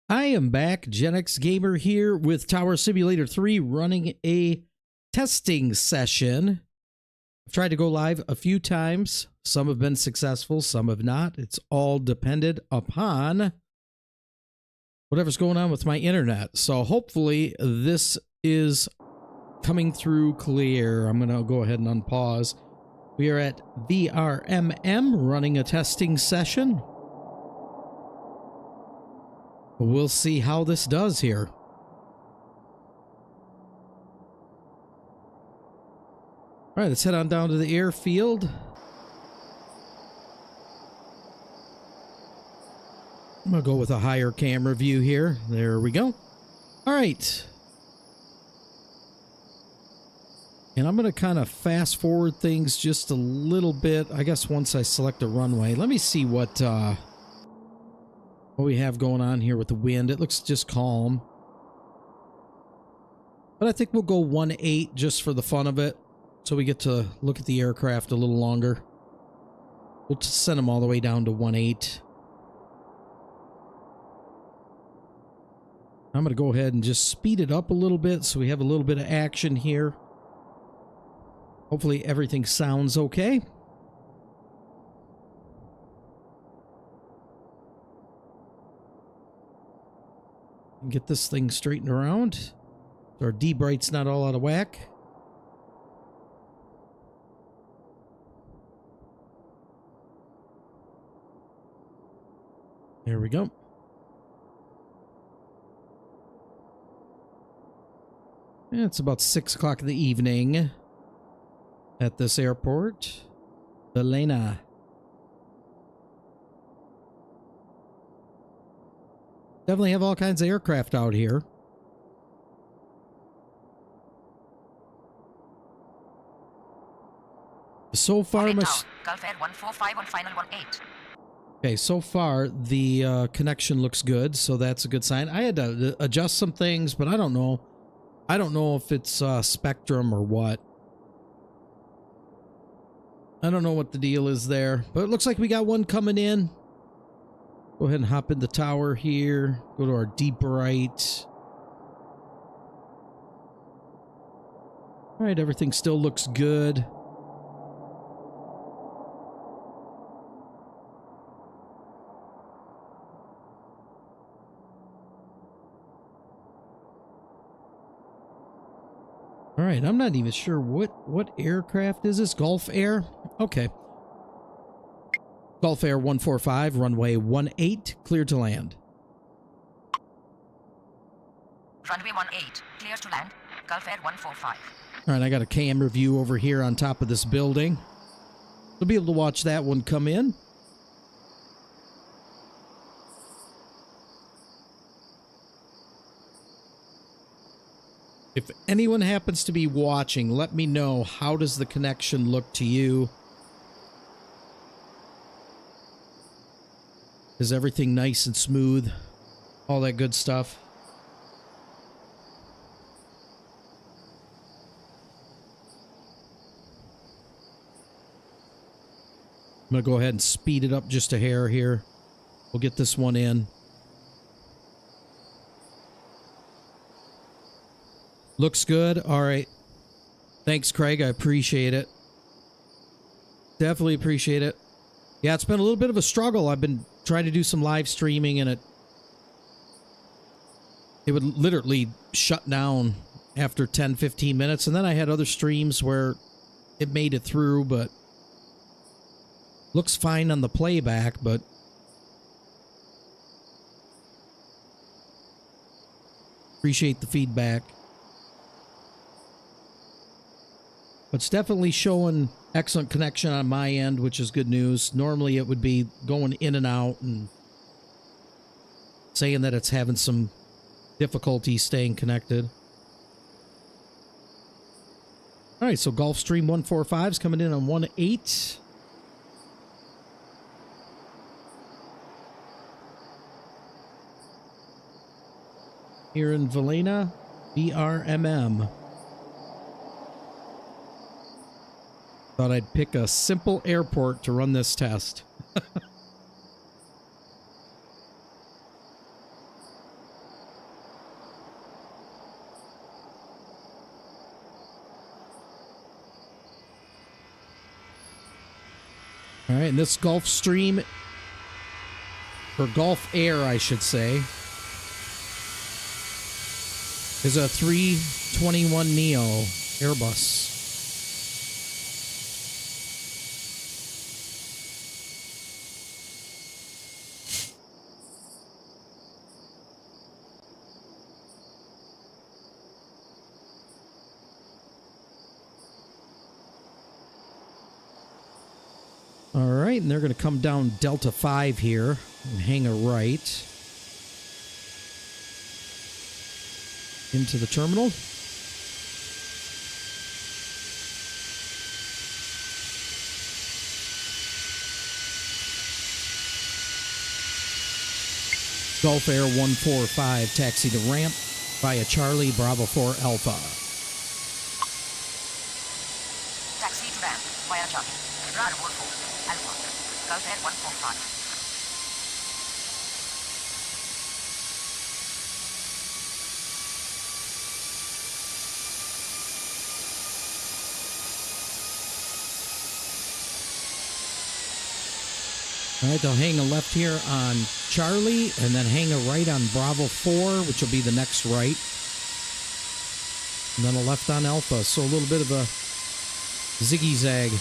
I am back, Gen X Gamer here with Tower Simulator 3 running a testing session. I've tried to go live a few times. Some have been successful, some have not. It's all dependent upon whatever's going on with my internet. So hopefully this is coming through clear. I'm going to go ahead and unpause. We are at VRMM running a testing session. We'll see how this does here. All right, let's head on down to the airfield. I'm going to go with a higher camera view here. There we go. All right. And I'm going to kind of fast forward things just a little bit. I guess once I select a runway. Let me see what we have going on here with the wind. It looks just calm. But I think we'll go 1.8 just for the fun of it. So we get to look at the aircraft a little longer. We'll send them all the way down to 1.8. I'm going to go ahead and just speed it up a little bit so we have a little bit of action here. Hopefully everything sounds okay. Get this thing straightened around so our D-bright's not all out of whack. There we go. It's about 6 o'clock in the evening at this airport. Elena. Definitely have all kinds of aircraft out here. So far, Gulf Air 145 on final 18. Okay, so far the connection looks good, so that's a good sign. I had to adjust some things, but I don't know. I don't know if it's Spectrum or what. I don't know what the deal is there, but it looks like we got one coming in. Go ahead and hop in the tower here. Go to our deep right. All right, everything still looks good. All right, I'm not even sure what aircraft is this? Gulf Air? Okay. Gulf Air 145, runway 18, clear to land. Runway 18, clear to land. Gulf Air 145. All right, I got a camera view over here on top of this building. You'll be able to watch that one come in. If anyone happens to be watching, let me know, how does the connection look to you? Is everything nice and smooth? All that good stuff. I'm going to go ahead and speed it up just a hair here. We'll get this one in. Looks good. All right. Thanks, Craig. I appreciate it. Definitely appreciate it. Yeah, it's been a little bit of a struggle. I've been trying to do some live streaming and it would literally shut down after 10-15 minutes. And then I had other streams where it made it through, but looks fine on the playback, but appreciate the feedback. But it's definitely showing excellent connection on my end, which is good news. Normally it would be going in and out and saying that it's having some difficulty staying connected. All right, so Gulfstream 145 is coming in on 18. Here in Valena, VRMM. Thought I'd pick a simple airport to run this test. All right, and this Gulf Stream, or Gulf Air, I should say, is a 321 Neo Airbus. All right, and they're going to come down Delta 5 here and hang a right into the terminal. Gulf Air 145, taxi to ramp via Charlie Bravo 4 Alpha. Taxi to ramp via Charlie Bravo 4 Alpha. Gulf Air 145. All right, they'll hang a left here on Charlie and then hang a right on Bravo 4, which will be the next right. And then a left on Alpha, so a little bit of a ziggy-zag.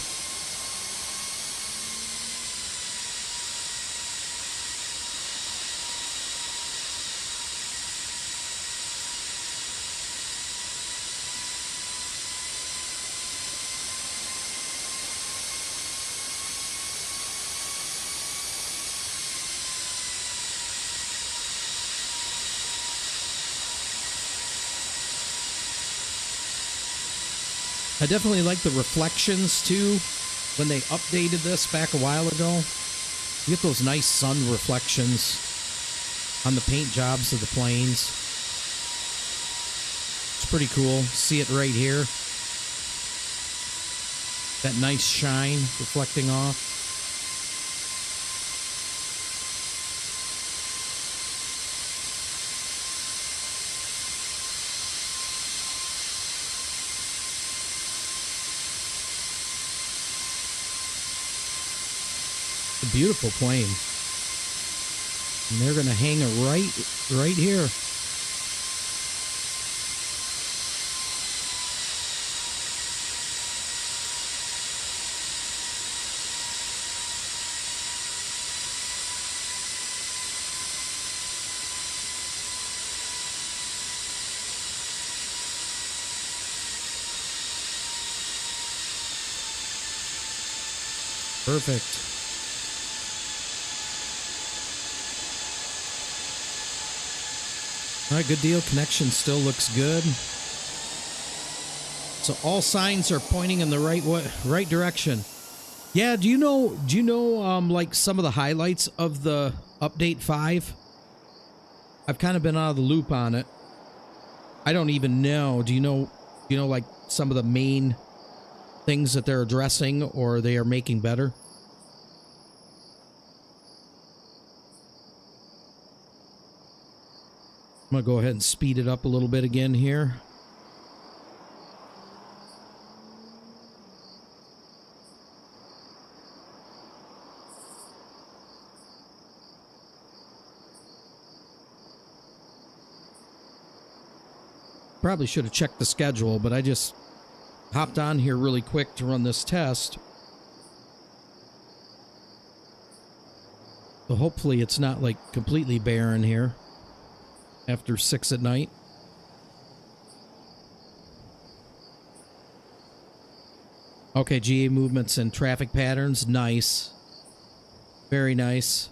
I definitely like the reflections too. When they updated this back a while ago, you get those nice sun reflections on the paint jobs of the planes. It's pretty cool. See it right here. That nice shine reflecting off. Beautiful plane. And they're going to hang a right here. Perfect. All right, good deal. Connection still looks good. So all signs are pointing in the right direction. Yeah, do you know like some of the highlights of the update 5? I've kind of been out of the loop on it. I don't even know. Do you know like some of the main things that they're addressing or they are making better? I'm going to go ahead and speed it up a little bit again here. Probably should have checked the schedule, but I just hopped on here really quick to run this test. So hopefully it's not like completely barren here after 6 at night. Okay, GA movements and traffic patterns. Nice. Very nice.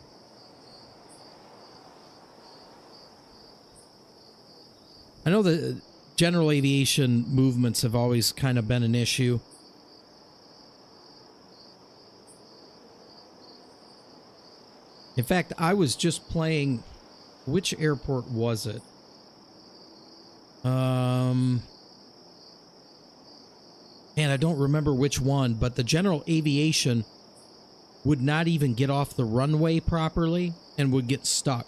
I know the general aviation movements have always kind of been an issue. In fact, I was just playing... Which airport was it? Man, I don't remember which one, but the general aviation would not even get off the runway properly and would get stuck.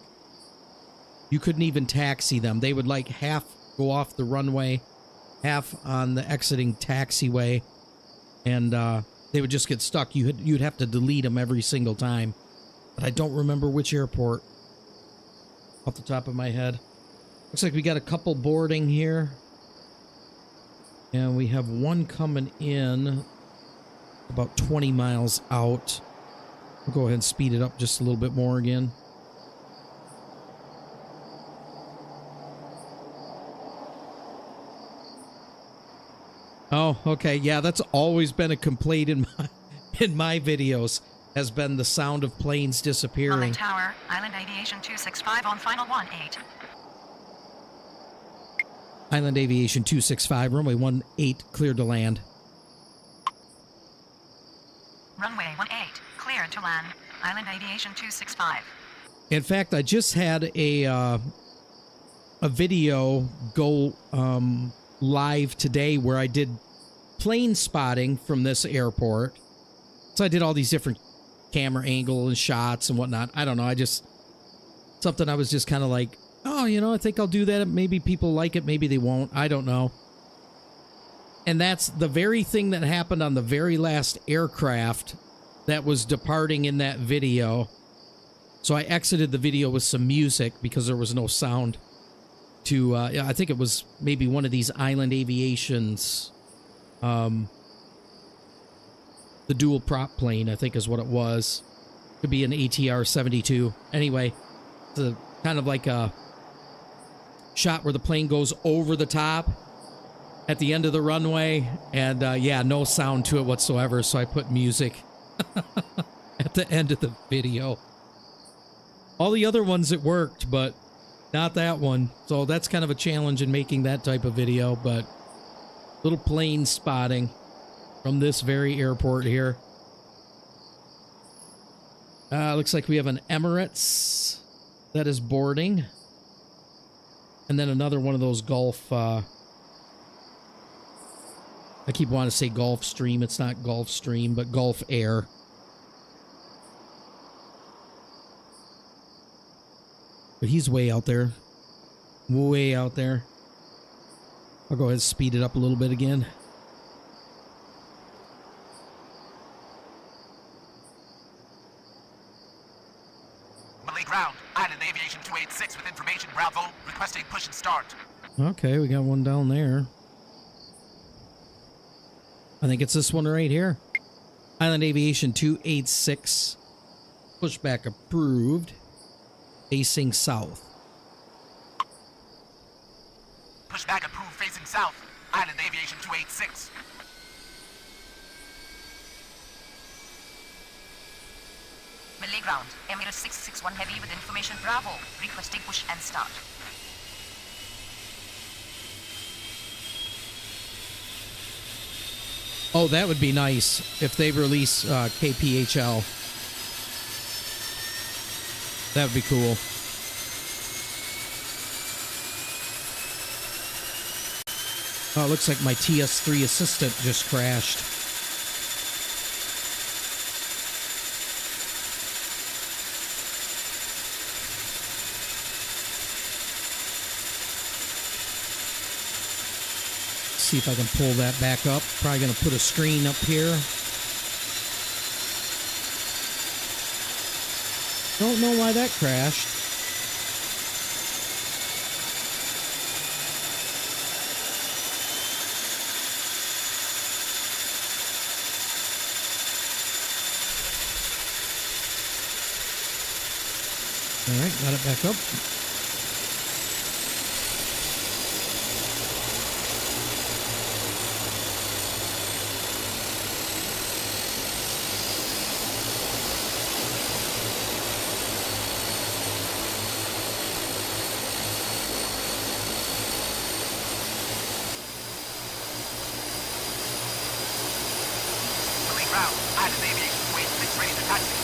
You couldn't even taxi them. They would like half go off the runway, half on the exiting taxiway, and they would just get stuck. You'd have to delete them every single time. But I don't remember which airport off the top of my head. Looks like we got a couple boarding here. And we have one coming in about 20 miles out. We'll go ahead and speed it up just a little bit more again. Oh, okay. Yeah, that's always been a complaint in my videos, has been the sound of planes disappearing. Runway Tower, Island Aviation 265 on final 18. Island Aviation 265, runway 18, cleared to land. Runway 18, cleared to land. Island Aviation 265. In fact, I just had a video go live today where I did plane spotting from this airport. So I did all these different camera angle and shots and whatnot. I don't know. Something I was just kind of like, oh, you know, I think I'll do that. Maybe people like it. Maybe they won't. I don't know. And that's the very thing that happened on the very last aircraft that was departing in that video. So I exited the video with some music because there was no sound to, I think it was maybe one of these Island Aviations, the dual prop plane, I think is what it was. Could be an ATR 72. Anyway, it's a kind of like a shot where the plane goes over the top at the end of the runway, and yeah, no sound to it whatsoever, so I put music at the end of the video. All the other ones it worked, but not that one. So that's kind of a challenge in making that type of video, but little plane spotting from this very airport here. Looks like we have an Emirates that is boarding. And then another one of those Gulf, I keep wanting to say Gulfstream. It's not Gulfstream, but Gulf Air. But he's way out there. Way out there. I'll go ahead and speed it up a little bit again. Malay ground, Island Aviation 286 with information, Bravo, requesting push and start. Okay, we got one down there. I think it's this one right here. Island Aviation 286. Pushback approved. Facing south. Pushback approved facing south, Island Aviation 286. Malay ground, Emirates 661 Heavy with information, Bravo, requesting push and start. Oh, that would be nice if they release KPHL. That would be cool. Oh, it looks like my TS3 assistant just crashed. See if I can pull that back up. Probably going to put a screen up here. Don't know why that crashed. All right, got it back up. Malay ground, Island Aviation 286 ready to taxi.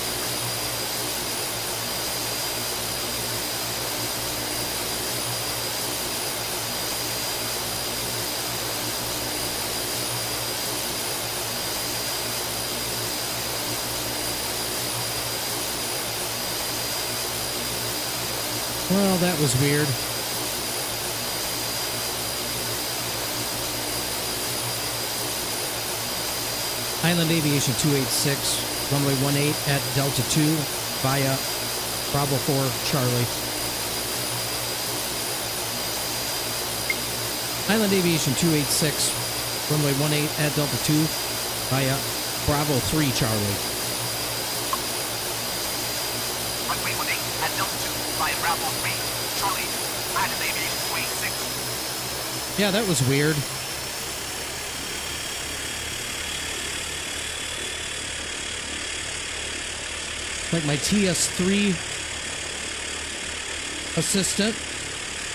Well, that was weird. Island Aviation 286, runway 18 at Delta 2 via Bravo 4 Charlie. Island Aviation 286, runway 18 at Delta 2 via Bravo 3 Charlie. Runway 18 at Delta 2 via Bravo 3 Charlie. Island Aviation 286. Yeah, that was weird. Like my TS3 assistant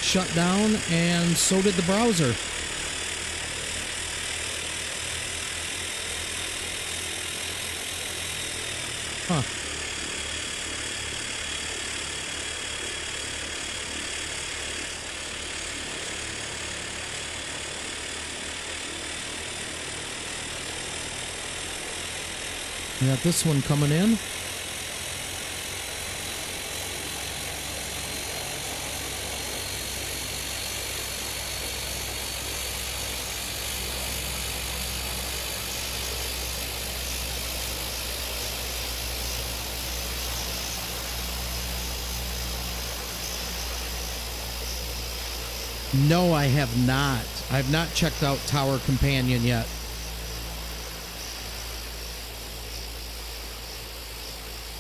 shut down, and so did the browser. Huh. We got this one coming in. No, I have not. I have not checked out Tower Companion yet.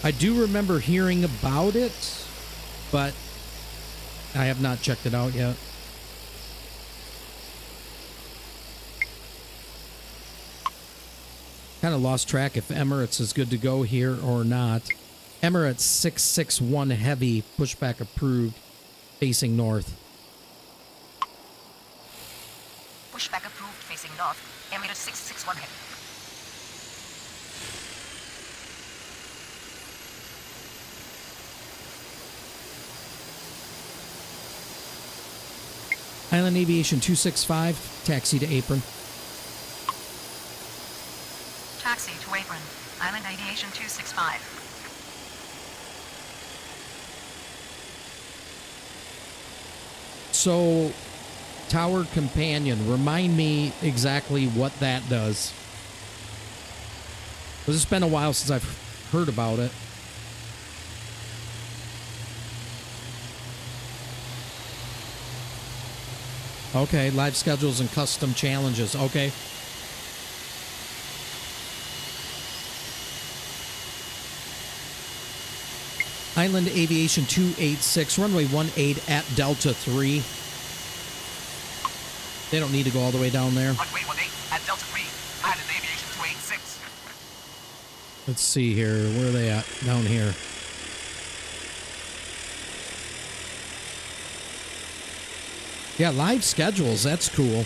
I do remember hearing about it, but I have not checked it out yet. Kind of lost track if Emirates is good to go here or not. Emirates 661 Heavy, pushback approved, facing north. Pushback approved facing north. Emirates 661 Heavy. Island Aviation 265, taxi to apron. Taxi to apron. Island Aviation 265. So, Tower Companion, remind me exactly what that does. Because it's been a while since I've heard about it. Okay, live schedules and custom challenges. Okay. Island Aviation 286, runway 18 at Delta 3. They don't need to go all the way down there. Runway 18 at Delta 3. Island Aviation 286. Let's see here. Where are they at? Down here. Yeah, live schedules. That's cool.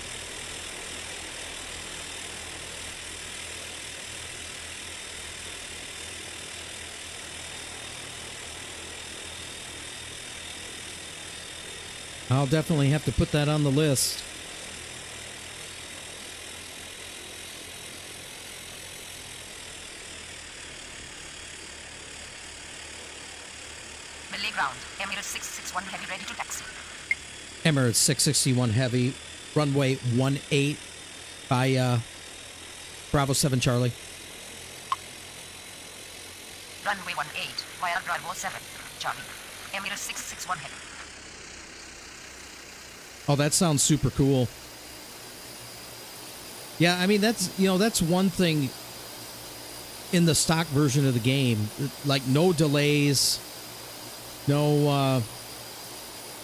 I'll definitely have to put that on the list. Malay ground. Emirates 661 Heavy ready to taxi. Emirates 661 Heavy, runway 18 by Bravo 7 Charlie. Runway 18 via Bravo 7 Charlie. Emirates 661 Heavy. Oh, that sounds super cool. Yeah, I mean, that's one thing in the stock version of the game. Like, no delays, no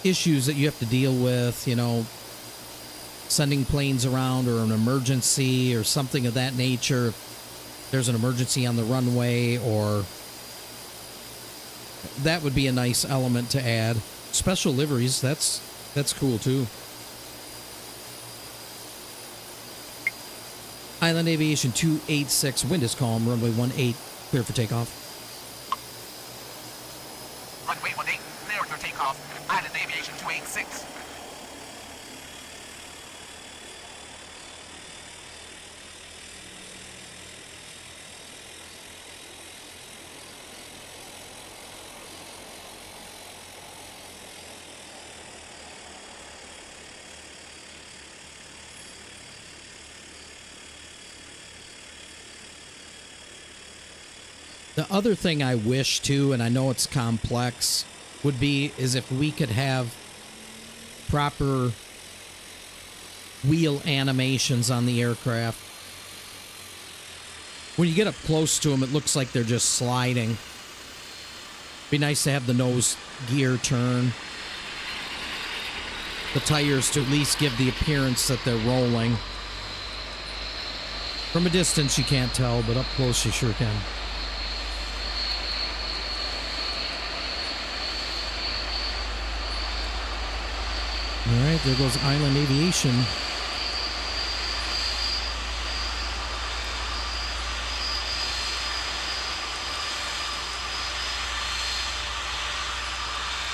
issues that you have to deal with, sending planes around or an emergency or something of that nature. If there's an emergency on the runway, or that would be a nice element to add. Special liveries, that's cool too. Island Aviation 286, wind is calm, runway 18, clear for takeoff. Runway 18, clear for takeoff. Island Aviation 286. The other thing I wish too, and I know it's complex, is if we could have proper wheel animations on the aircraft. When you get up close to them, it looks like they're just sliding. Be nice to have the nose gear turn. The tires to at least give the appearance that they're rolling. From a distance, you can't tell, but up close, you sure can. All right, there goes Island Aviation.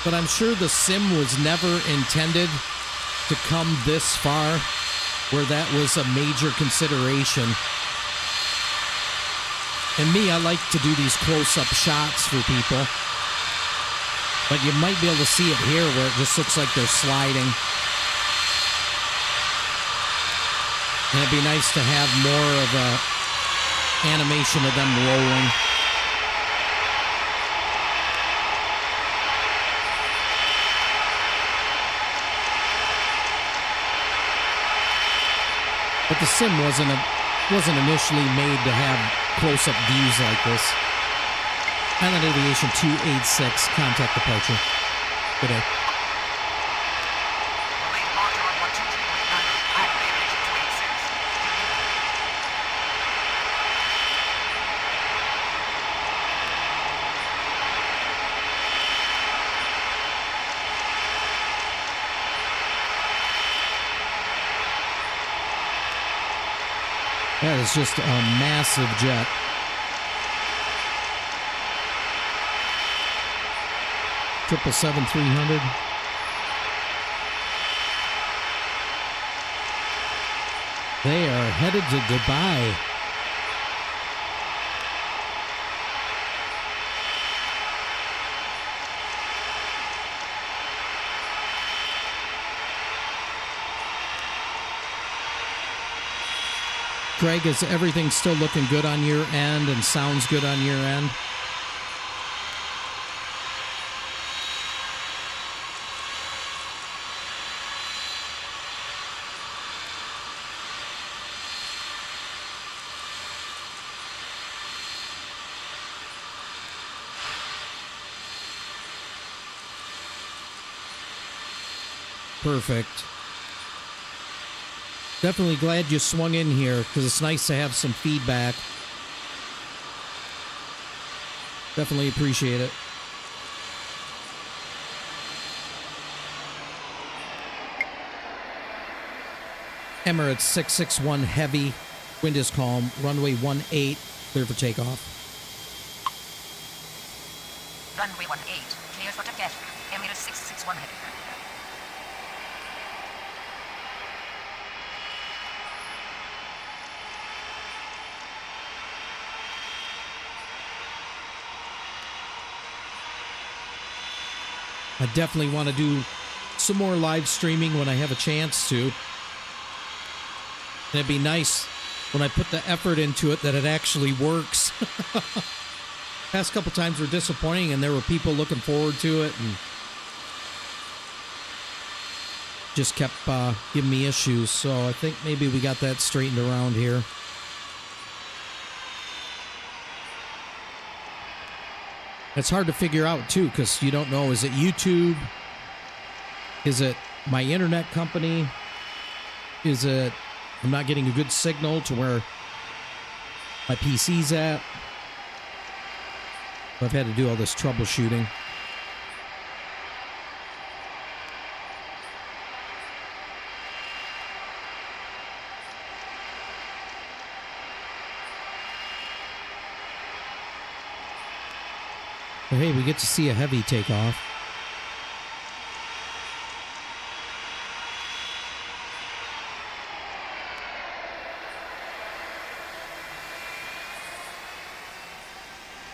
But I'm sure the sim was never intended to come this far where that was a major consideration. And me, I like to do these close-up shots for people. But you might be able to see it here where it just looks like they're sliding. And it'd be nice to have more of a animation of them rolling. But the sim wasn't initially made to have close-up views like this. Island Aviation 286, contact departure. Good day. Relay departure on 123.9, Island Aviation 286. That is just a massive jet. Triple 7-300. They are headed to Dubai. Greg, is everything still looking good on your end and sounds good on your end? Perfect. Definitely glad you swung in here because it's nice to have some feedback. Definitely appreciate it. Emirates 661 Heavy. Wind is calm. Runway 18. Clear for takeoff. Runway 18. Clear for takeoff. Emirates 661 Heavy. I definitely want to do some more live streaming when I have a chance to. And it'd be nice when I put the effort into it that it actually works. Past couple times were disappointing and there were people looking forward to it and just kept giving me issues. So I think maybe we got that straightened around here. It's hard to figure out, too, because you don't know. Is it YouTube? Is it my internet company? Is it I'm not getting a good signal to where my PC's at? I've had to do all this troubleshooting. But hey, we get to see a heavy takeoff.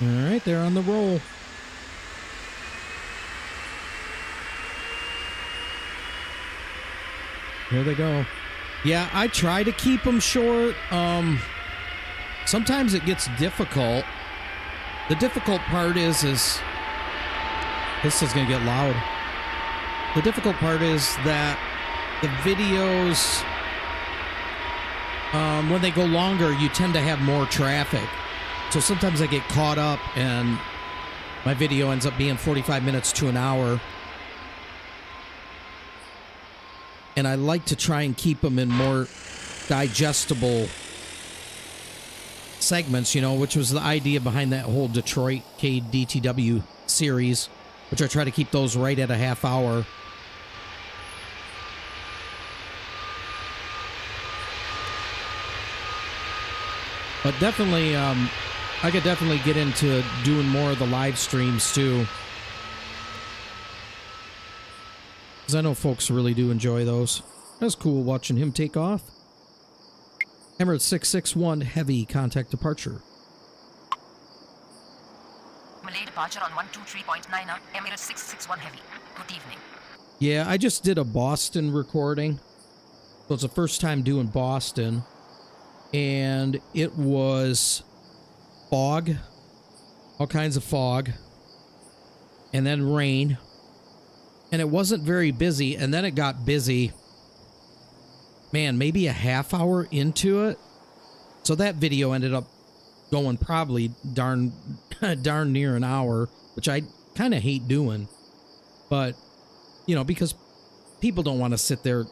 All right, they're on the roll. Here they go. Yeah, I try to keep them short. Sometimes it gets difficult The difficult part is this is going to get loud. The difficult part is that the videos, when they go longer, you tend to have more traffic. So sometimes I get caught up and my video ends up being 45 minutes to an hour. And I like to try and keep them in more digestible segments, you know, which was the idea behind that whole Detroit KDTW series, which I try to keep those right at a half hour. But definitely, I could definitely get into doing more of the live streams too. Because I know folks really do enjoy those. That's cool watching him take off. Emirates 661 heavy contact departure. Malay departure on 123.9 Emirates 661 heavy. Good evening. Yeah, I just did a Boston recording. So it's the first time doing Boston. And it was fog. All kinds of fog. And then rain. And it wasn't very busy. And then it got busy. Man, maybe a half hour into it. So that video ended up going probably darn near an hour, which I kind of hate doing. But, you know, because people don't want to sit there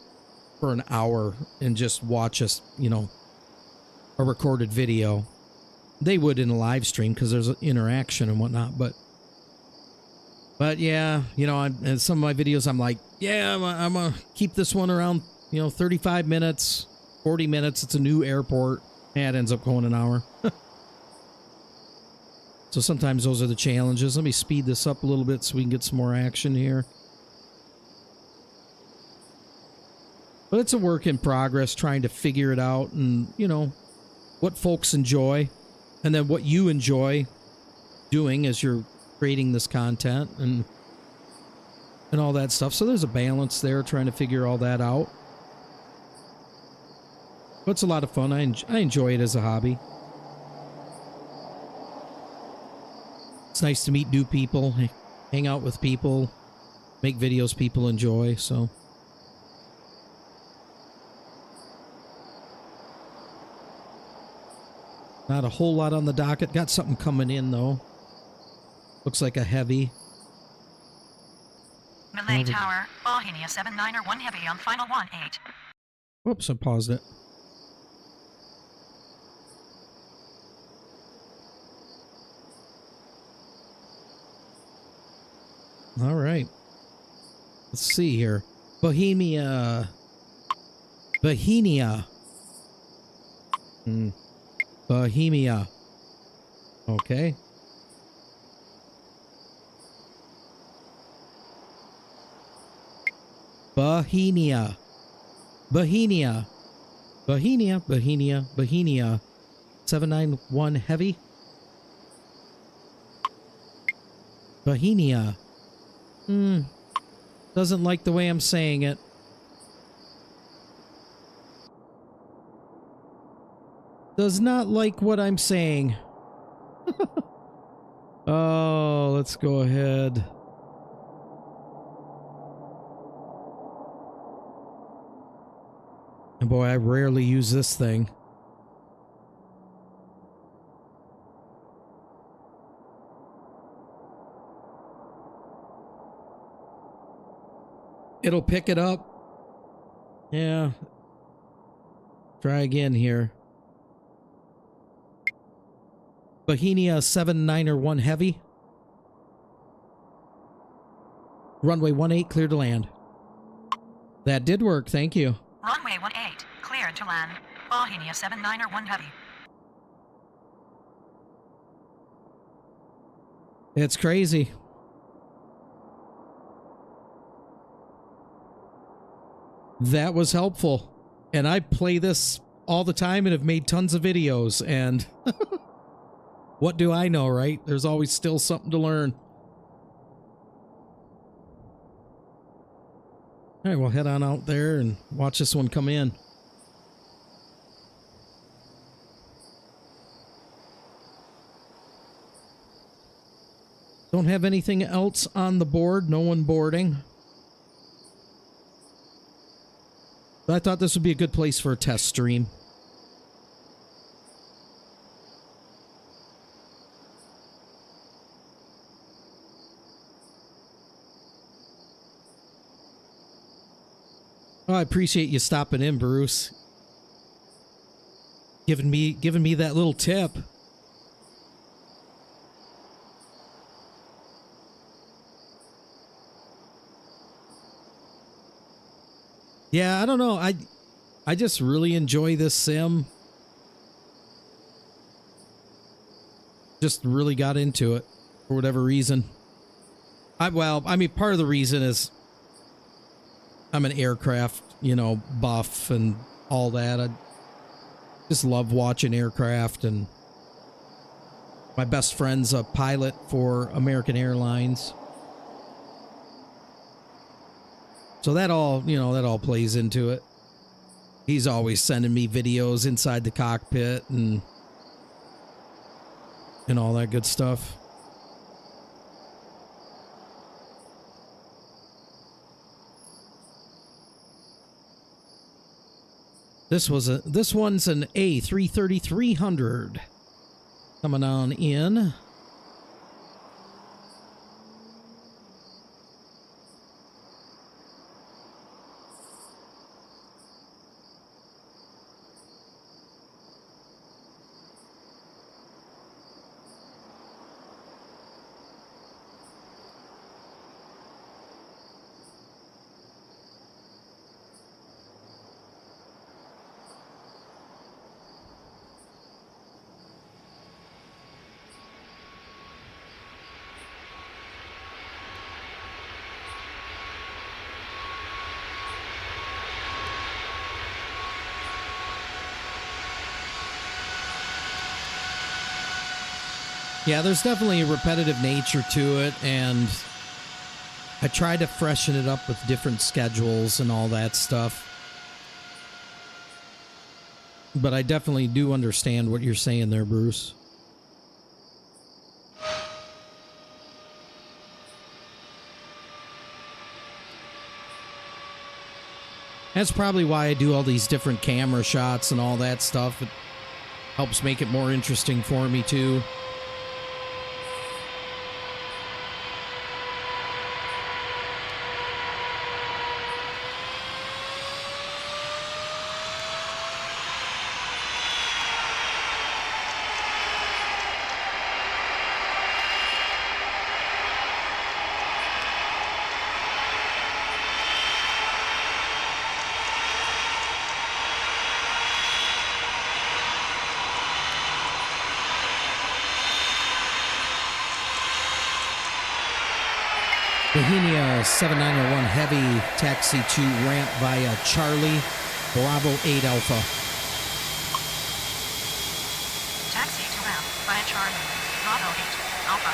for an hour and just watch us, you know, a recorded video. They would in a live stream because there's interaction and whatnot. But yeah, you know, in some of my videos, I'm like, yeah, I'm going to keep this one around, you know, 35 minutes, 40 minutes. It's a new airport. Yeah, it ends up going an hour. So sometimes those are the challenges. Let me speed this up a little bit so we can get some more action here. But it's a work in progress, trying to figure it out and, you know, what folks enjoy and then what you enjoy doing as you're creating this content and all that stuff. So there's a balance there, trying to figure all that out. But it's a lot of fun. I enjoy it as a hobby. It's nice to meet new people, hang out with people, make videos people enjoy, so. Not a whole lot on the docket. Got something coming in, though. Looks like a heavy. Malay Tower, Bohemia 791 heavy on final 18. Whoops, I paused it. All right. Let's see here. Bohemia. Bohemia. Bohemia. Okay. Bohemia. Bohemia. Bohemia. Bohemia. Bohemia. 791 heavy. Bohemia. Doesn't like the way I'm saying it. Does not like what I'm saying. Oh, let's go ahead. And boy, I rarely use this thing. It'll pick it up. Yeah. Try again here. Bohemia 791 heavy. Runway 18 cleared to land. That did work, thank you. Runway 18 cleared to land. Bohemia 791 heavy. It's crazy. That was helpful. And I play this all the time and have made tons of videos, and what do I know, right? There's always still something to learn. All right, we'll head on out there and watch this one come in. Don't have anything else on the board. No one boarding. But I thought this would be a good place for a test stream. Oh, I appreciate you stopping in, Bruce. Giving me that little tip. Yeah, I don't know. I just really enjoy this sim. Just really got into it for whatever reason. Well, I mean, part of the reason is I'm an aircraft, buff and all that. I just love watching aircraft, and my best friend's a pilot for American Airlines. So that all, that all plays into it. He's always sending me videos inside the cockpit and all that good stuff. This one's an A330-300 coming on in. Yeah, there's definitely a repetitive nature to it, and I try to freshen it up with different schedules and all that stuff. But I definitely do understand what you're saying there, Bruce. That's probably why I do all these different camera shots and all that stuff. It helps make it more interesting for me, too. Bohemia 7901 Heavy, taxi to ramp via Charlie, Bravo 8 Alpha. Taxi to ramp via Charlie, Bravo 8 Alpha,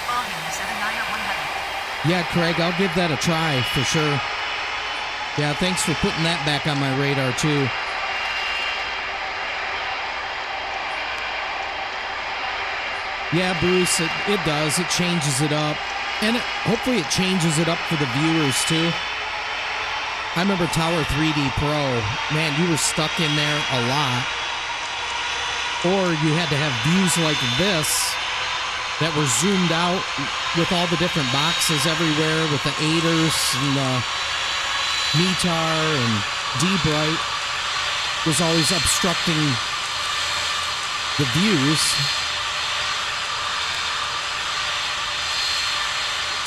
Bohemia 7901 Heavy. Yeah, Craig, I'll give that a try for sure. Yeah, thanks for putting that back on my radar too. Yeah, Bruce, it does. It changes it up. And hopefully it changes it up for the viewers, too. I remember Tower 3D Pro. Man, you were stuck in there a lot. Or you had to have views like this that were zoomed out with all the different boxes everywhere with the aiders and the METAR and D-Bright was always obstructing the views.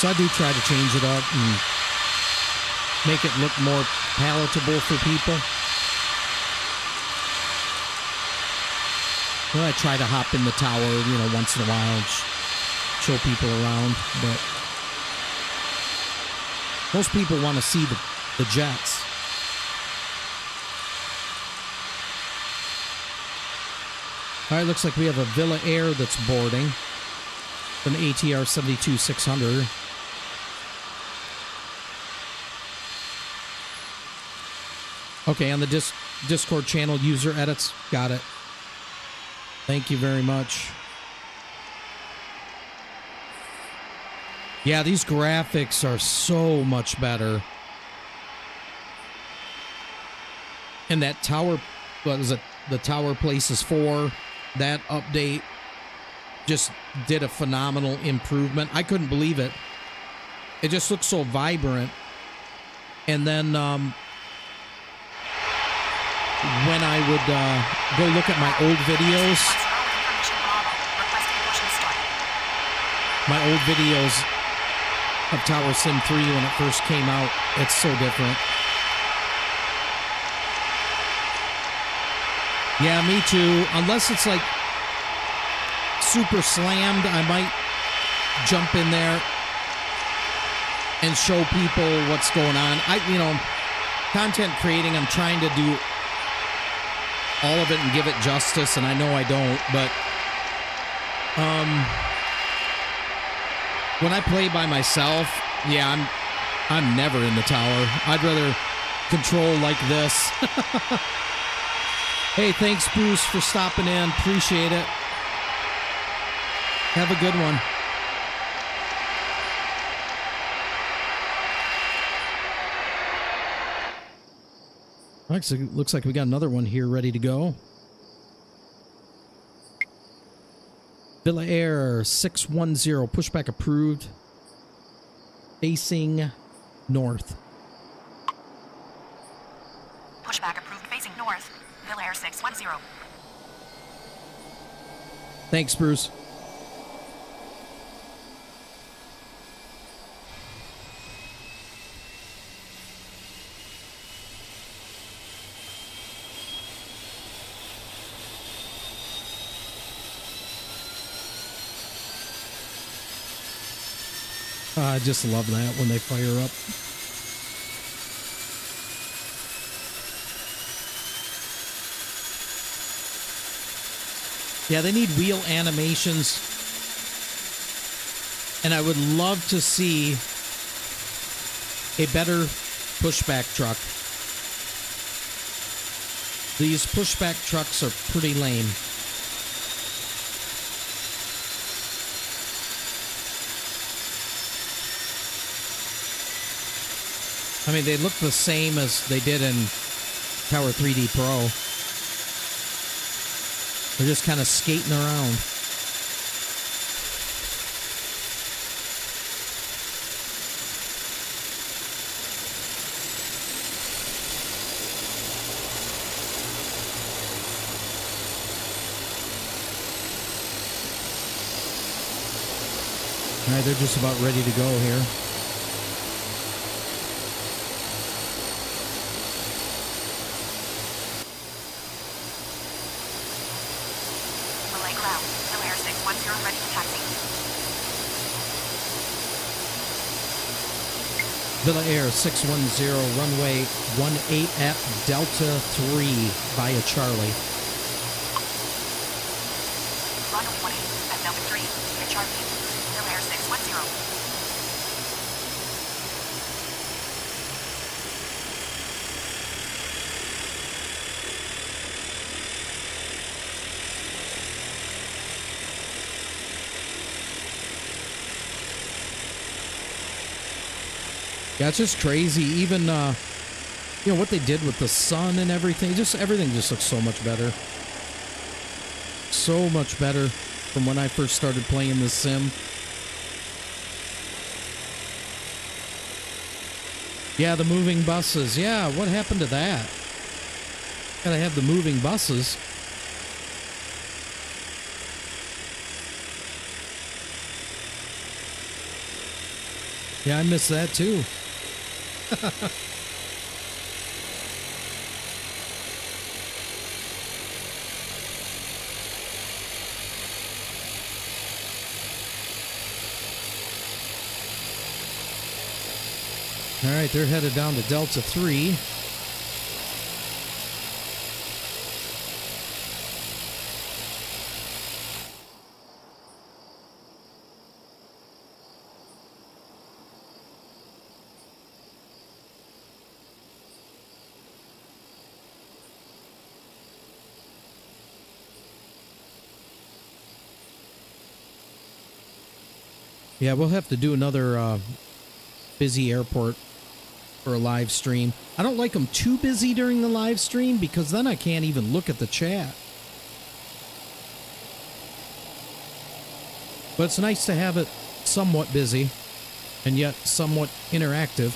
So I do try to change it up and make it look more palatable for people. Well, I try to hop in the tower, once in a while and show people around, but most people want to see the jets. All right, looks like we have a Villa Air that's boarding. An ATR 72-600. Okay, on the Discord channel, user edits. Got it. Thank you very much. Yeah, these graphics are so much better. And that tower, what was it? The Tower Places 4, that update just did a phenomenal improvement. I couldn't believe it. It just looks so vibrant. And then when I would go look at my old videos, of Tower Sim 3 when it first came out, it's so different. Yeah, me too. Unless it's like super slammed, I might jump in there and show people what's going on. Content creating, I'm trying to do all of it and give it justice, and I know I don't, but when I play by myself, yeah, I'm never in the tower. I'd rather control like this. Hey, thanks, Bruce, for stopping in. Appreciate it. Have a good one. Looks like we got another one here ready to go. Villa Air 610, pushback approved. Facing north. Pushback approved facing north. Villa Air 610. Thanks, Bruce. I just love that when they fire up. Yeah, they need wheel animations. And I would love to see a better pushback truck. These pushback trucks are pretty lame. I mean, they look the same as they did in Tower 3D Pro. They're just kind of skating around. All right, they're just about ready to go here. Villa Air 610, runway 18 at Delta 3 via Charlie. Runway 18 at Delta 3 via Charlie. Villa Air 610. Yeah, it's just crazy. Even, what they did with the sun and everything. Everything just looks so much better. So much better from when I first started playing this sim. Yeah, the moving buses. Yeah, what happened to that? Gotta have the moving buses. Yeah, I miss that too. All right, they're headed down to Delta 3. Yeah, we'll have to do another busy airport for a live stream. I don't like them too busy during the live stream because then I can't even look at the chat. But it's nice to have it somewhat busy and yet somewhat interactive.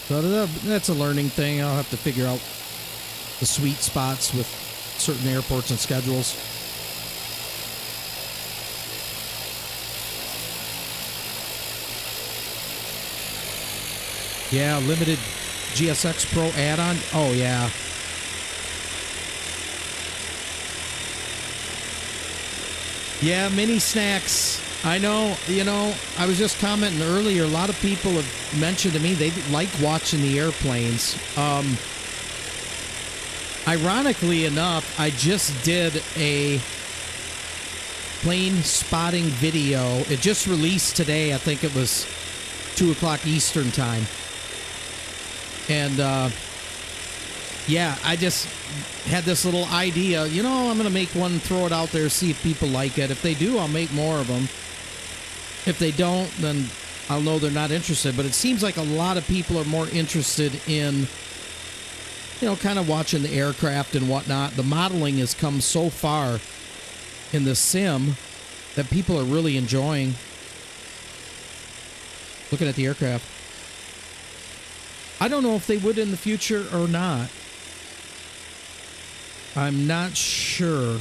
So that's a learning thing. I'll have to figure out the sweet spots with certain airports and schedules. Yeah, limited GSX Pro add-on. Oh, yeah. Yeah, mini snacks. I know, you know, I was just commenting earlier, a lot of people have mentioned to me they like watching the airplanes. Ironically enough, I just did a plane spotting video. It just released today. I think it was 2 o'clock Eastern time. And, yeah, I just had this little idea. You know, I'm going to make one, throw it out there, see if people like it. If they do, I'll make more of them. If they don't, then I'll know they're not interested. But it seems like a lot of people are more interested in, you know, kind of watching the aircraft and whatnot. The modeling has come so far in the sim that people are really enjoying looking at the aircraft. I don't know if they would in the future or not. I'm not sure.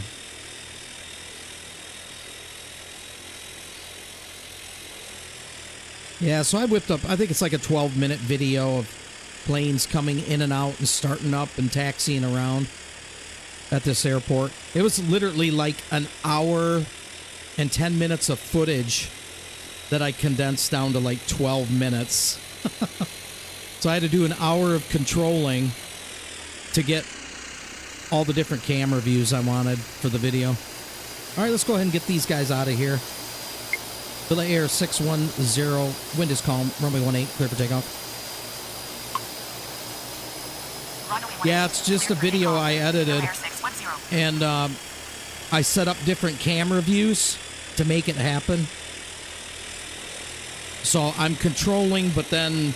Yeah, so I whipped up, I think it's like a 12-minute video of planes coming in and out and starting up and taxiing around at this airport. It was literally like an hour and 10 minutes of footage that I condensed down to like 12 minutes. So I had to do an hour of controlling to get all the different camera views I wanted for the video. All right, let's go ahead and get these guys out of here. Delay Air 610, wind is calm, runway 18, clear for takeoff. Yeah, it's just a video I edited, and I set up different camera views to make it happen. So I'm controlling, but then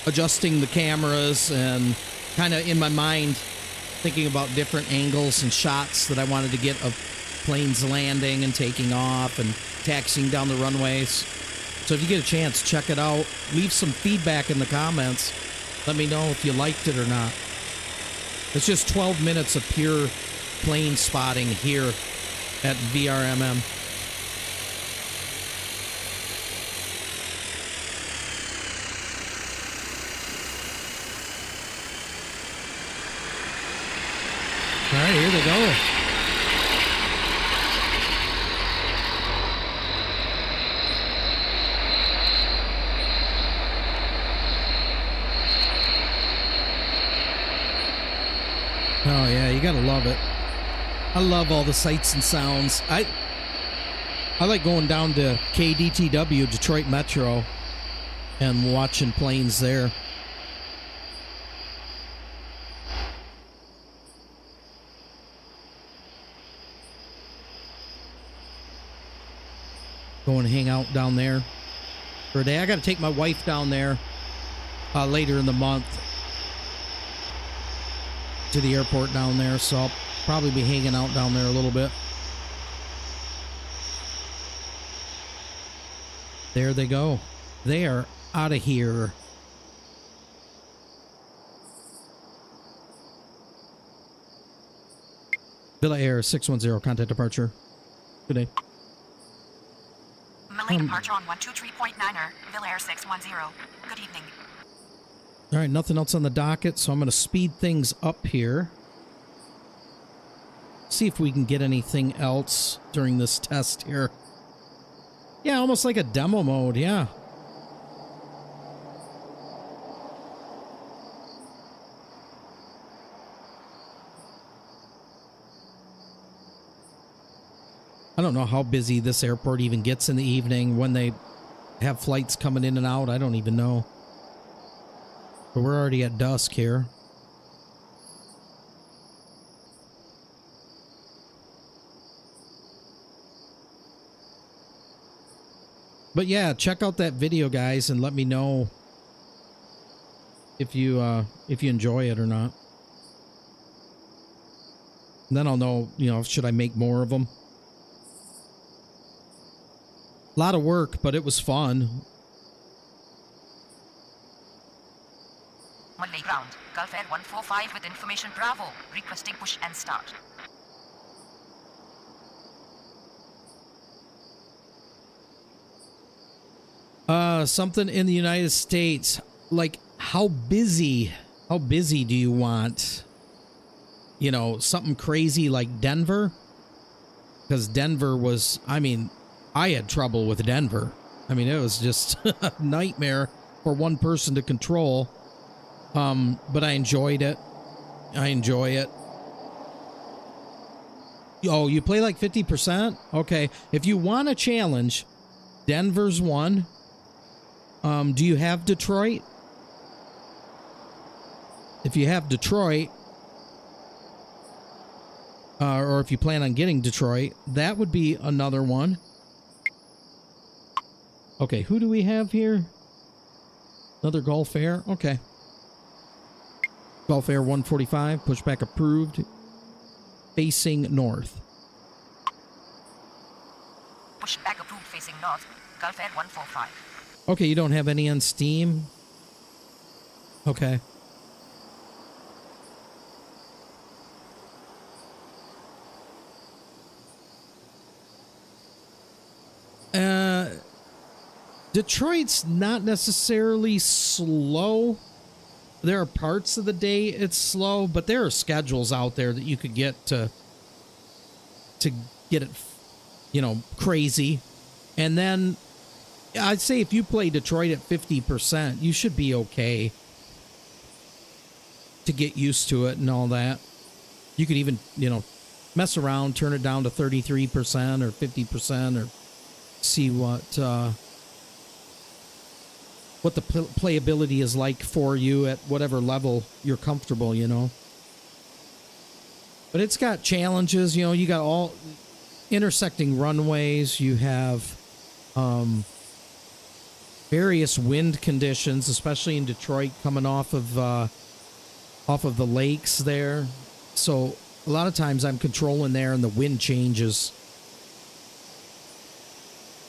adjusting the cameras and kind of in my mind thinking about different angles and shots that I wanted to get of planes landing and taking off and taxiing down the runways. So if you get a chance, check it out. Leave some feedback in the comments. Let me know if you liked it or not. It's just 12 minutes of pure plane spotting here at VRMM. All right, here they go. Oh yeah, you gotta love it. I love all the sights and sounds. I like going down to KDTW, Detroit Metro, and watching planes there. Go and hang out down there for a day. I got to take my wife down there later in the month to the airport down there, so I'll probably be hanging out down there a little bit. There they go. They are out of here. Villa Air 610, contact departure. Good day. Malay departure on 123.9er, Villa Air 610. Good evening. All right, nothing else on the docket, so I'm going to speed things up here. See if we can get anything else during this test here. Yeah, almost like a demo mode, yeah. I don't know how busy this airport even gets in the evening when they have flights coming in and out. I don't even know. But we're already at dusk here. But yeah, check out that video, guys, and let me know if you enjoy it or not. And then I'll know, you know, should I make more of them? A lot of work, but it was fun. Monday ground. Gulf Air 145 with information Bravo. Requesting push and start. Something in the United States, like how busy do you want? You know, something crazy like Denver? Because Denver was, I mean, I had trouble with Denver. I mean, it was just a nightmare for one person to control. But I enjoyed it. I enjoy it. Oh, you play like 50%? Okay. If you want a challenge, Denver's one. Do you have Detroit? If you have Detroit, or if you plan on getting Detroit, that would be another one. Okay, who do we have here? Another Gulf Air? Okay. Gulf Air 145, pushback approved. Facing north. Pushback approved facing north. Gulf Air 145. Okay, you don't have any on Steam? Okay. Detroit's not necessarily slow. There are parts of the day it's slow, but there are schedules out there that you could get to get it, you know, crazy. And then I'd say if you play Detroit at 50%, you should be okay to get used to it and all that. You could even, you know, mess around, turn it down to 33% or 50% or see what the playability is like for you at whatever level you're comfortable, you know. But it's got challenges, you know. You got all intersecting runways. You have various wind conditions, especially in Detroit, coming off of the lakes there. So a lot of times I'm controlling there and the wind changes.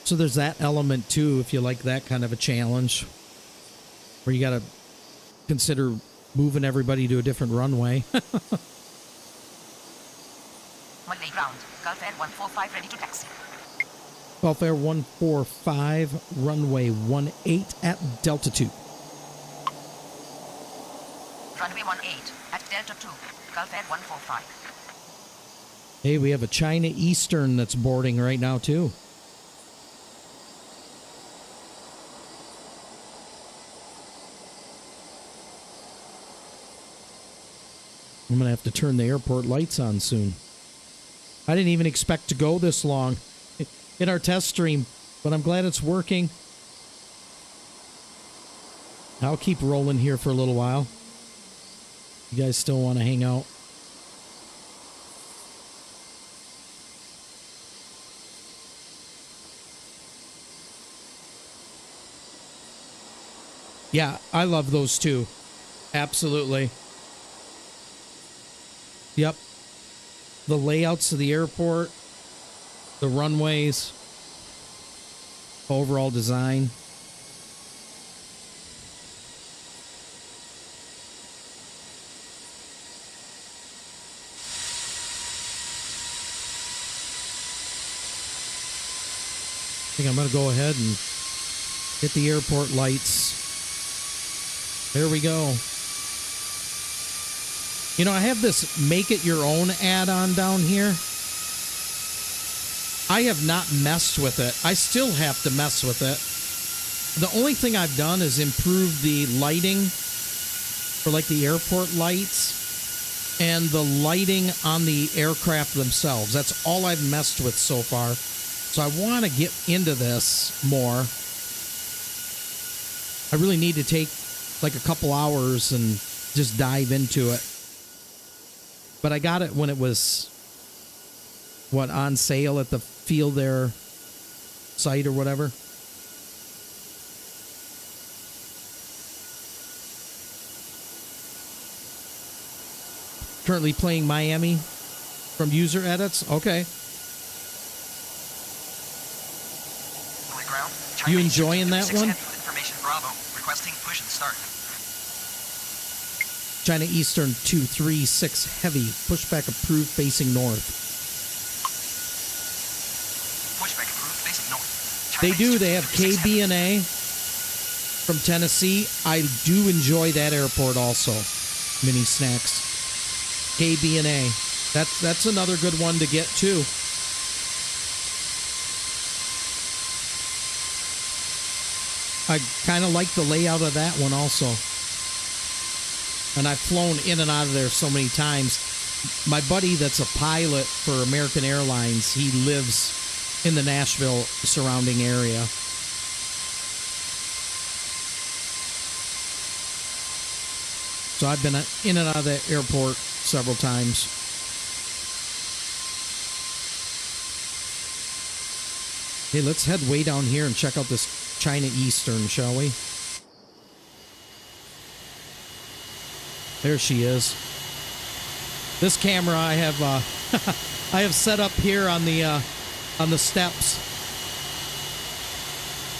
So there's that element too, if you like that kind of a challenge, where you got to consider moving everybody to a different runway. Monday ground. Gulf Air 145 ready to taxi. Gulf Air 145, runway 18 at Delta 2. Runway 18 at Delta 2. Gulf Air 145. Hey, we have a China Eastern that's boarding right now too. I'm going to have to turn the airport lights on soon. I didn't even expect to go this long in our test stream, but I'm glad it's working. I'll keep rolling here for a little while. You guys still want to hang out? Yeah, I love those too. Absolutely. Yep. The layouts of the airport, the runways, overall design. I think I'm going to go ahead and hit the airport lights. There we go. You know, I have this make it your own add-on down here. I have not messed with it. I still have to mess with it. The only thing I've done is improve the lighting for like the airport lights and the lighting on the aircraft themselves. That's all I've messed with so far. So I want to get into this more. I really need to take like a couple hours and just dive into it. But I got it when it was, on sale at the Field Air site or whatever. Currently playing Miami from user edits. Okay. Ground. You enjoying that one? Information Bravo. Requesting push and start. China Eastern 236 Heavy. Pushback approved facing north. Pushback approved facing north. They do. They have KDEN from Tennessee. I do enjoy that airport also. Mini Snacks. KDEN. That's another good one to get too. I kind of like the layout of that one also. And I've flown in and out of there so many times. My buddy that's a pilot for American Airlines, he lives in the Nashville surrounding area. So I've been in and out of that airport several times. Hey, let's head way down here and check out this China Eastern, shall we? There she is. This camera I have I have set up here on the steps.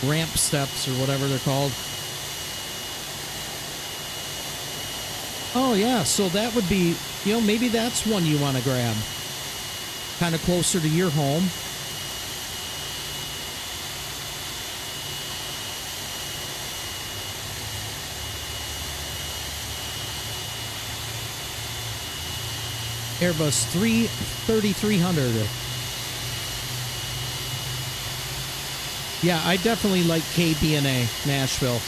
Ramp steps or whatever they're called. Oh yeah, so that would be, you know, maybe that's one you want to grab. Kind of closer to your home. Airbus 3300. Yeah, I definitely like KDEN Nashville.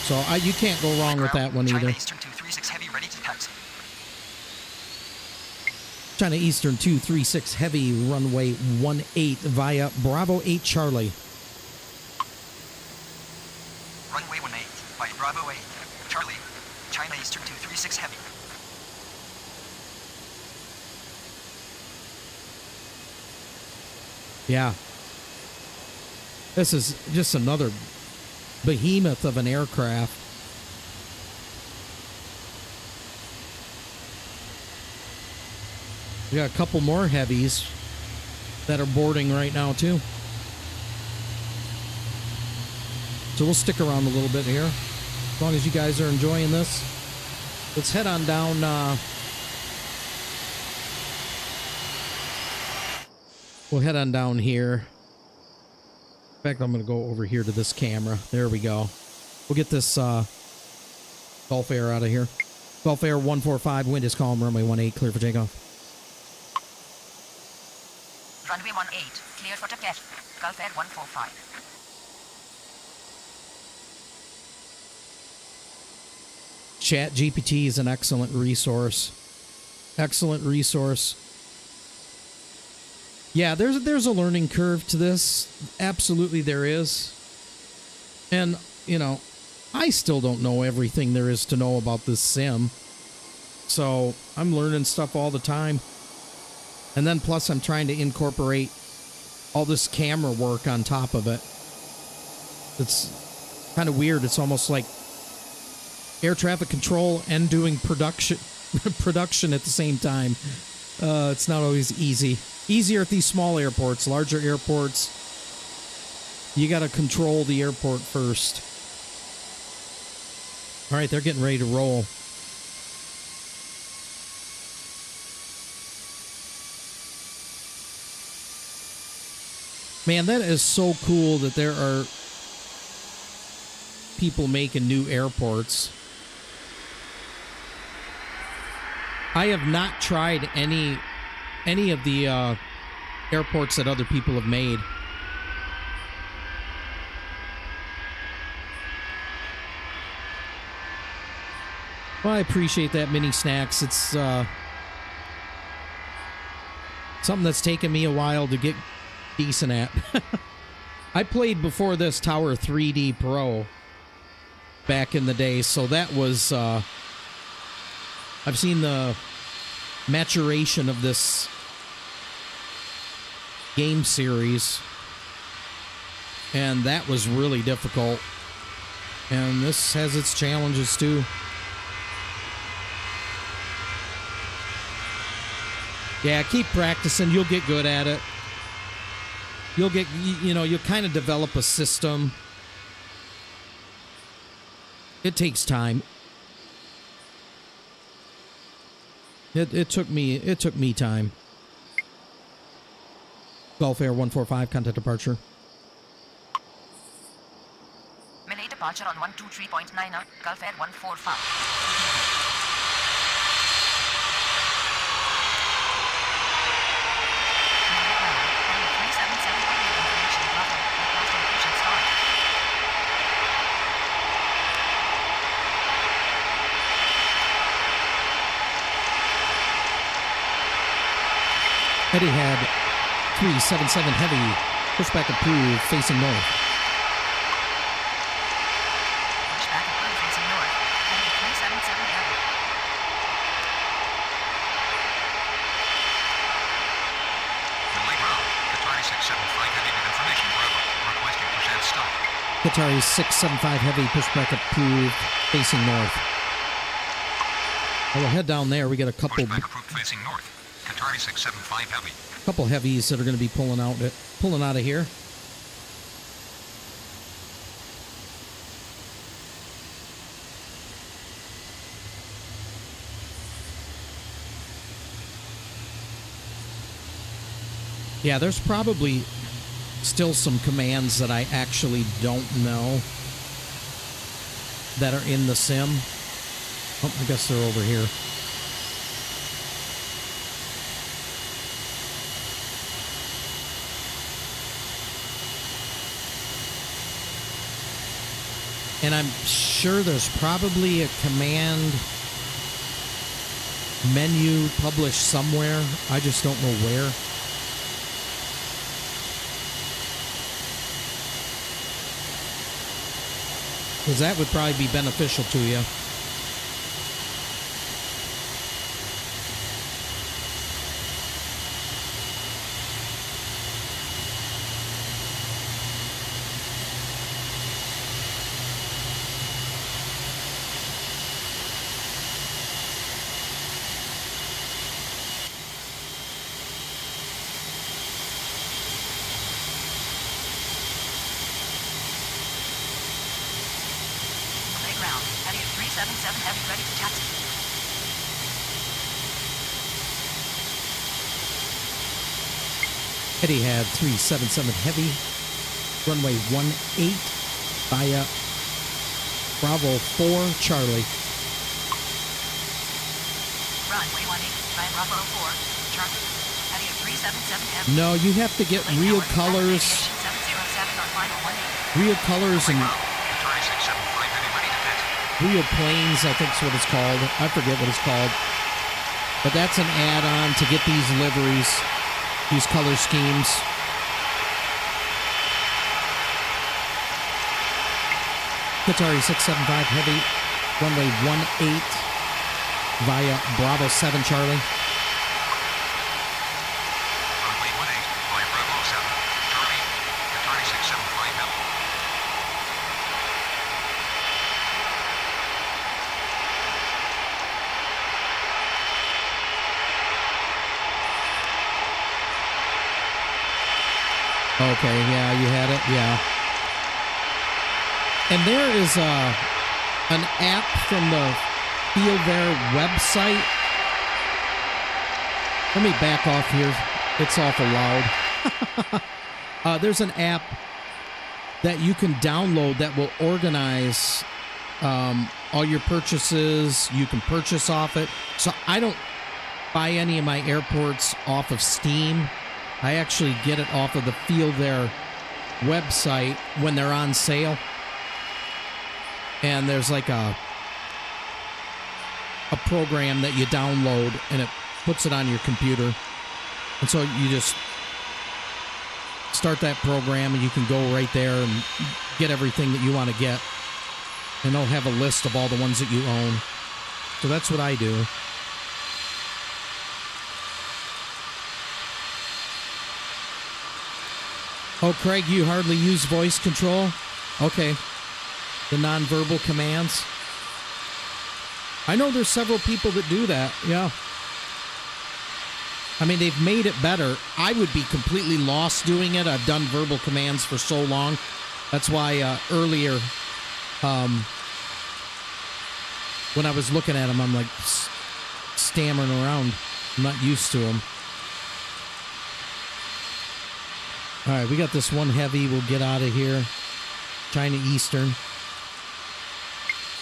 So you can't go wrong with that one either. China Eastern 236 Heavy ready to taxi. China Eastern 236 Heavy runway 18 via Bravo 8 Charlie. Runway 18 by Bravo 8 Charlie. China Eastern 236 Heavy. Yeah. This is just another behemoth of an aircraft. We got a couple more heavies that are boarding right now too. So we'll stick around a little bit here. As long as you guys are enjoying this. Let's head on down we'll head on down here. In fact, I'm going to go over here to this camera. There we go. We'll get this Gulf Air out of here. Gulf Air 145, wind is calm, runway 18, clear for takeoff. Runway 18, clear for takeoff. Gulf Air 145. Chat GPT is an excellent resource. Excellent resource. Yeah, there's a learning curve to this. Absolutely there is. And, you know, I still don't know everything there is to know about this sim. So I'm learning stuff all the time. And then plus I'm trying to incorporate all this camera work on top of it. It's kind of weird. It's almost like air traffic control and doing production at the same time. It's not always easy. Easier at these small airports. Larger airports, you got to control the airport first. All right, they're getting ready to roll. Man, that is so cool that there are people making new airports. I have not tried any of the airports that other people have made. Well, I appreciate that, Mini Snacks. It's something that's taken me a while to get decent at. I played before this Tower 3D Pro back in the day, so that was I've seen the maturation of this game series, and that was really difficult, and this has its challenges too. Yeah, keep practicing. You'll get good at it. You'll get, you'll kind of develop a system. It takes time. It took me time. Gulf Air 145, contact departure. Malay departure on 123.9, Gulf Air 145. Etihad 377 Heavy, pushback approved, facing north. Pushback approved, facing north. Etihad 377 Heavy. Malay ground, Qatari 675 Heavy with information, Bravo. Requesting percent stop. Qatari 675 Heavy, pushback approved, facing north. Well, we'll head down there. We got a couple. Pushback approved, facing north. Qatari 675 Heavy. Couple heavies that are going to be pulling out of here. Yeah, there's probably still some commands that I actually don't know that are in the sim. Oh, I guess they're over here. And I'm sure there's probably a command menu published somewhere. I just don't know where. Because that would probably be beneficial to you. Ground, Etihad 377 Heavy, ready to taxi. Etihad 377 Heavy, runway 18 via Bravo 4 Charlie. Runway 18 via Bravo 4 Charlie. Etihad 377 Heavy. No, you have to get real colors. 707 on final 18. Real colors and Qatari 675 Heavy ready to taxi. real planes, I think is what it's called. I forget what it's called. But that's an add-on to get these liveries, these color schemes. Qatari 675 Heavy, runway 18 via Bravo 7 Charlie. Runway 18 via Bravo 7. Charlie, Qatari 675 Heavy. Okay, yeah, you had it, yeah. And there is an app from the Feel There website. Let me back off here. It's awful loud. There's an app that you can download that will organize all your purchases. You can purchase off it. So I don't buy any of my airports off of Steam. I actually get it off of the Feel There website when they're on sale. And there's like a program that you download and it puts it on your computer. And so you just start that program and you can go right there and get everything that you want to get. And they'll have a list of all the ones that you own. So that's what I do. Oh, Craig, you hardly use voice control? Okay. The nonverbal commands. I know there's several people that do that, yeah. I mean, they've made it better. I would be completely lost doing it. I've done verbal commands for so long. That's why earlier, when I was looking at them, I'm like stammering around. I'm not used to them. All right, we got this one heavy. We'll get out of here. China Eastern.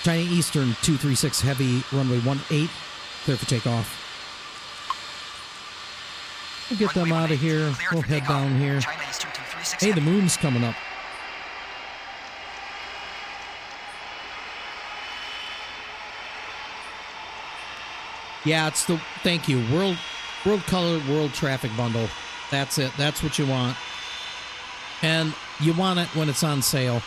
China Eastern 236 heavy, runway 18, clear for takeoff. We'll get them out of here. We'll head down here. Hey, the moon's coming up. Yeah, it's the, thank you, World Color World Traffic Bundle. That's it. That's what you want. And you want it when it's on sale.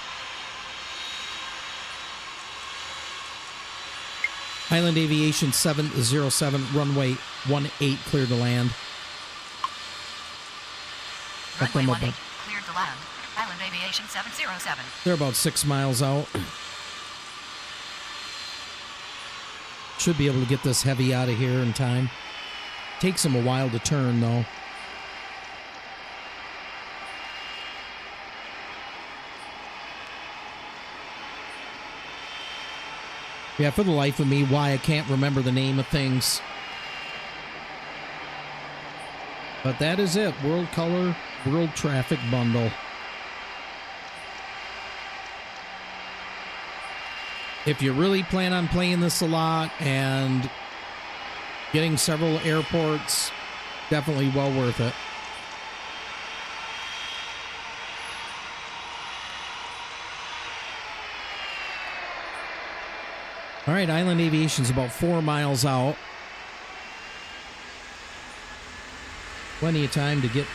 Island Aviation 707, runway 18, cleared to land. Runway 18, cleared to land. Island Aviation 707. They're about 6 miles out. Should be able to get this heavy out of here in time. Takes them a while to turn, though. Yeah, for the life of me, why I can't remember the name of things. But that is it. World Color, World Traffic Bundle. If you really plan on playing this a lot and getting several airports, definitely well worth it. All right, Island Aviation's about 4 miles out. Plenty of time to get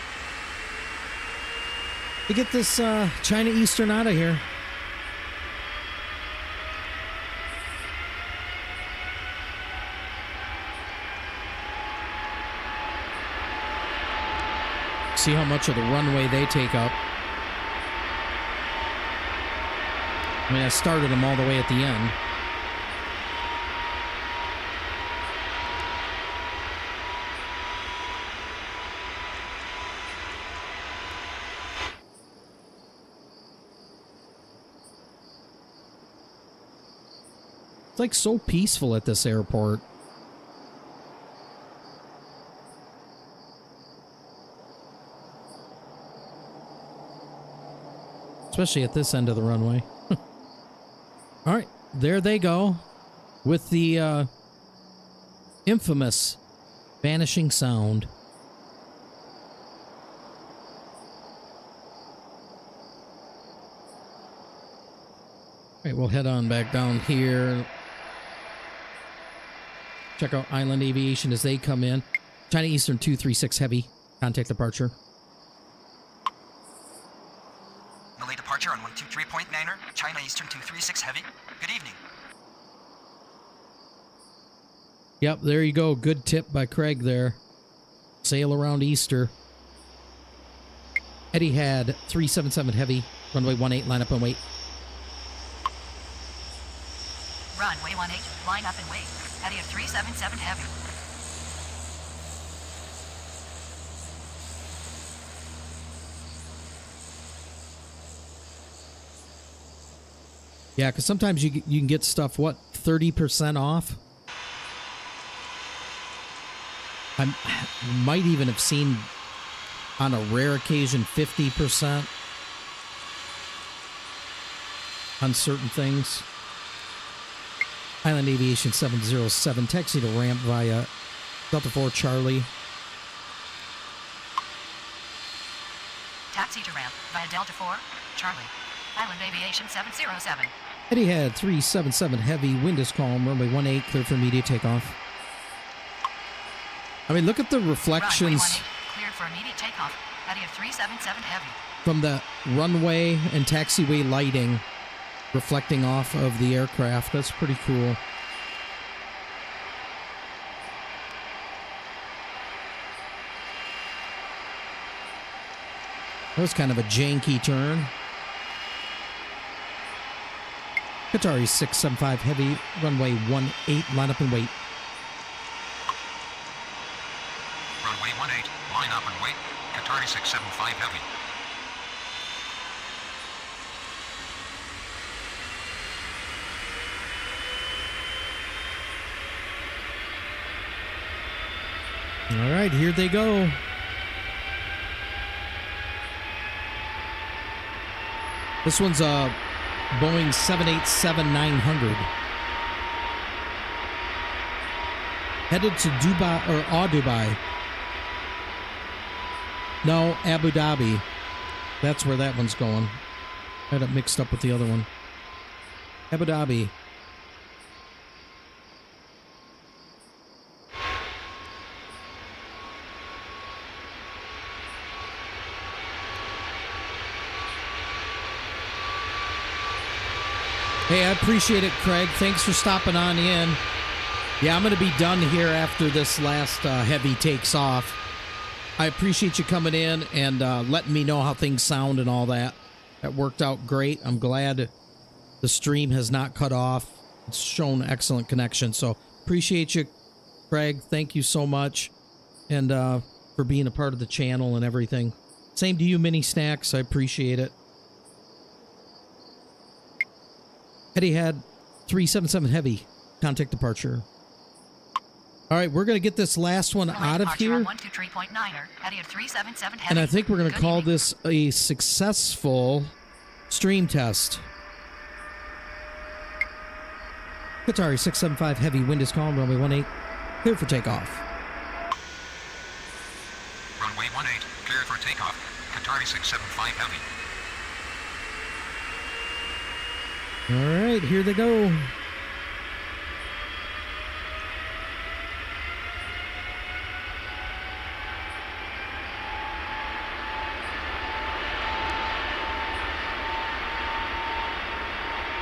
this China Eastern out of here. See how much of the runway they take up. I mean, I started them all the way at the end. It's like so peaceful at this airport. Especially at this end of the runway. All right, there they go with the infamous vanishing sound. All right, we'll head on back down here. Check out Island Aviation as they come in. China Eastern 236 heavy. Contact departure. Malay departure on 123.9er, China Eastern 236 heavy. Good evening. Yep, there you go. Good tip by Craig there. Sail around Easter. Etihad 377 heavy. Runway 18, line up and wait. Runway 18, line up and wait. Etihad 377 heavy. Yeah, because sometimes you can get stuff, what, 30% off? I might even have seen, on a rare occasion, 50% on certain things. Island Aviation 707, taxi to ramp via Delta 4 Charlie. Taxi to ramp via Delta 4 Charlie. Island Aviation 707. Etihad 377 heavy, wind is calm, runway 18, clear for immediate takeoff. I mean, look at the reflections. Runway 18, cleared for immediate takeoff. Etihad 377 heavy. From the runway and taxiway lighting reflecting off of the aircraft. That's pretty cool. That was kind of a janky turn. Qatari 675 heavy, runway 18, line up and wait. Runway 675 heavy. All right, here they go. This one's a Boeing 787-900. Headed to Dubai or Dubai. No, Abu Dhabi. That's where that one's going. I had it mixed up with the other one. Abu Dhabi. Hey, I appreciate it, Craig. Thanks for stopping on in. Yeah, I'm going to be done here after this last heavy takes off. I appreciate you coming in and letting me know how things sound and all that. That worked out great. I'm glad the stream has not cut off. It's shown excellent connection. So appreciate you, Craig. Thank you so much. And for being a part of the channel and everything. Same to you, Mini Snacks. I appreciate it. Eddie had 377 heavy. Contact departure. All right, we're going to get this last one out of here. And I think we're going to call this a successful stream test. Qatari 675 heavy. Wind is calm. Runway 18. Clear for takeoff. Runway 18. Clear for takeoff. Qatari 675 heavy. All right, here they go.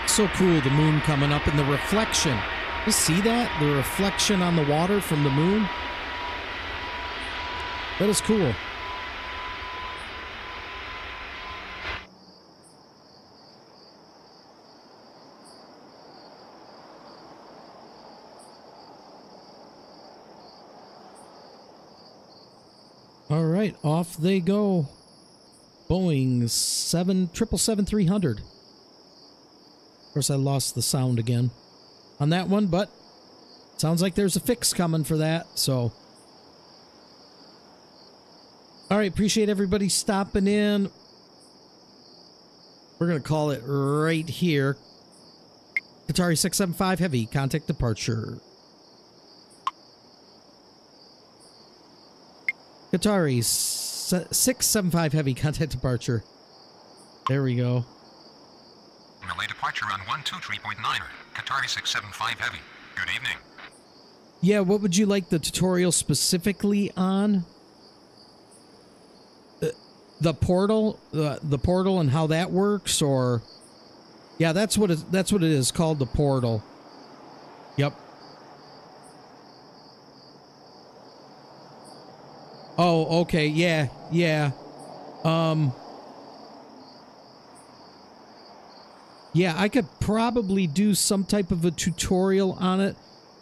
So cool, the moon coming up and the reflection. You see that? The reflection on the water from the moon? That is cool. All right, off they go. Boeing 777-300. Of course, I lost the sound again on that one, but sounds like there's a fix coming for that, so. All right, appreciate everybody stopping in. We're going to call it right here. Qatari 675 heavy, contact departure. Qatari 675 heavy, contact departure. There we go. Relay departure on 123.9. Qatari 675 heavy. Good evening. Yeah, what would you like the tutorial specifically on? The portal, the portal and how that works, or yeah, that's what it is called, the portal. Yep. Oh, okay. Yeah. Yeah, I could probably do some type of a tutorial on it.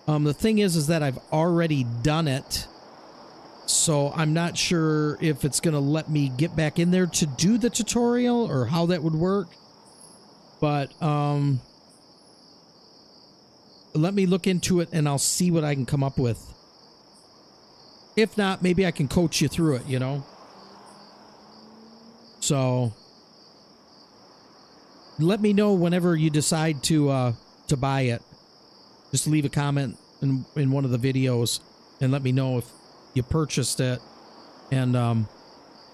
The thing is that I've already done it. So I'm not sure if it's going to let me get back in there to do the tutorial or how that would work. But let me look into it and I'll see what I can come up with. If not, maybe I can coach you through it, you know? So let me know whenever you decide to buy it. Just leave a comment in one of the videos and let me know if you purchased it, and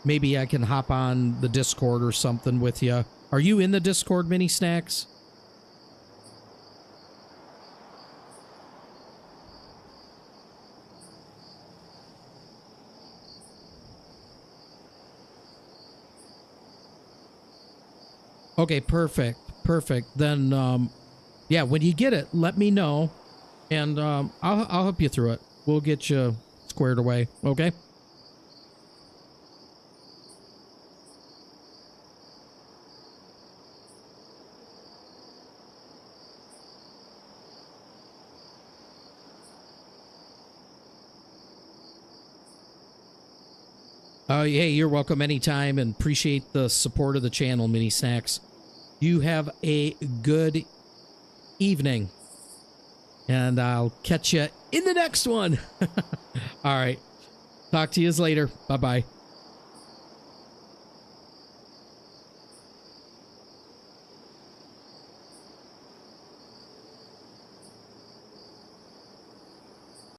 maybe I can hop on the Discord or something with you. Are you in the Discord, Mini Snacks? Okay, perfect. Then yeah, when you get it, let me know, and I'll help you through it. We'll get you squared away, okay? Oh, hey, you're welcome anytime, and appreciate the support of the channel, Mini Snacks. You have a good evening, and I'll catch you in the next one. All right. Talk to you later. Bye-bye.